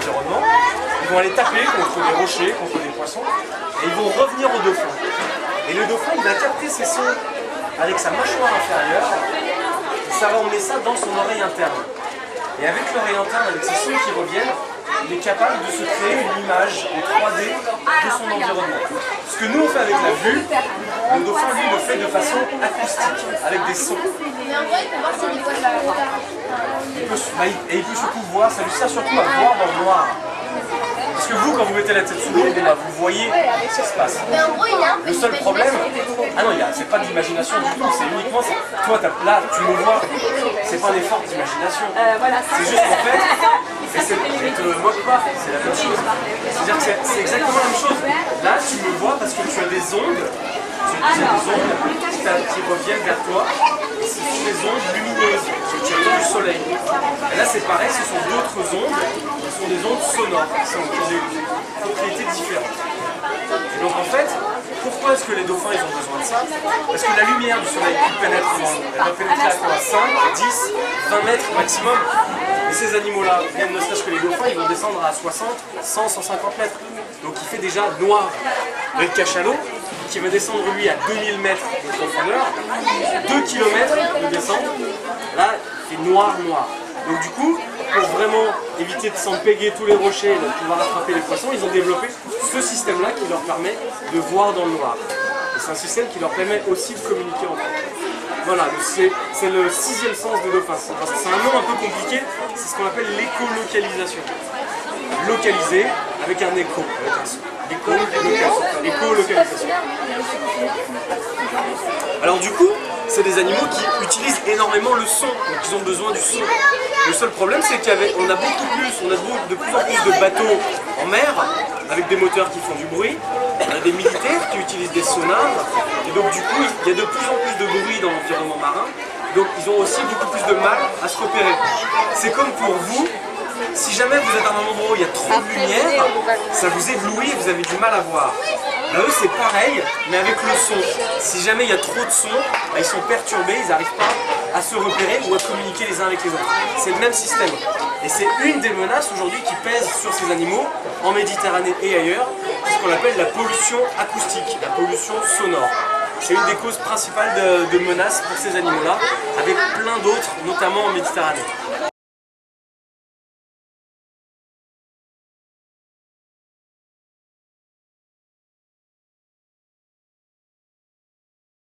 l'environnement, ils vont aller taper contre des rochers, contre des poissons, et ils vont revenir au dauphin. Et le dauphin, il va capter ces sons avec sa mâchoire inférieure, et ça va emmener ça dans son oreille interne. Et avec l'oreille interne, avec ces sons qui reviennent, il est capable de se créer une image en 3D de son environnement. Ce que nous on fait avec la vue, le dauphin lui le fait de façon acoustique, avec des sons. Il peut surtout voir, ça lui sert surtout à voir dans le noir. Parce que vous, quand vous mettez la tête sous l'eau, vous voyez ce qui se passe. Le seul problème, ah non, c'est pas d'imagination du tout, c'est uniquement, toi là, tu me vois, c'est pas un effort d'imagination. C'est juste qu'en fait, et te moque pas, c'est la même chose. C'est-à-dire que c'est exactement la même chose. Là, tu me vois parce que tu as des ondes, qui reviennent vers toi. Ce sont des ondes lumineuses, qui viennent du soleil. Et là, c'est pareil, ce sont d'autres ondes, ce sont des ondes sonores, qui ont des propriétés différentes. Et donc, en fait, pourquoi est-ce que les dauphins ils ont besoin de ça? Parce que la lumière du soleil qui pénètre, elle va pénétrer à quoi? 5, 10, 20 mètres maximum. Et ces animaux-là, même ne serait-ce que les dauphins, ils vont descendre à 60, 100, 150 mètres. Donc il fait déjà noir. Et le cachalot, qui va descendre lui à 2000 mètres de profondeur, 2 km de descente, là, il fait noir. Donc du coup, pour vraiment éviter de s'empéguer tous les rochers et de pouvoir attraper les poissons, ils ont développé ce système-là qui leur permet de voir dans le noir. Et c'est un système qui leur permet aussi de communiquer entre eux. Voilà, c'est le 6e sens des dauphins. C'est un nom un peu compliqué, c'est ce qu'on appelle l'écolocalisation. Localisé avec un écho, avec un son. Écolocalisation. Alors du coup, c'est des animaux qui utilisent énormément le son, donc ils ont besoin du son. Le seul problème, c'est qu'on a de plus en plus de bateaux en mer, avec des moteurs qui font du bruit. On a des militaires qui utilisent des sonars, et donc du coup, il y a de plus en plus de bruit dans l'environnement marin, donc ils ont aussi beaucoup plus de mal à se repérer. C'est comme pour vous, si jamais vous êtes à un endroit où il y a trop de lumière, ça vous éblouit et vous avez du mal à voir. Là, eux, c'est pareil, mais avec le son. Si jamais il y a trop de son, ils sont perturbés, ils n'arrivent pas à se repérer ou à communiquer les uns avec les autres. C'est le même système. Et c'est une des menaces aujourd'hui qui pèse sur ces animaux, en Méditerranée et ailleurs, c'est ce qu'on appelle la pollution acoustique, la pollution sonore. C'est une des causes principales de menaces pour ces animaux-là, avec plein d'autres, notamment en Méditerranée.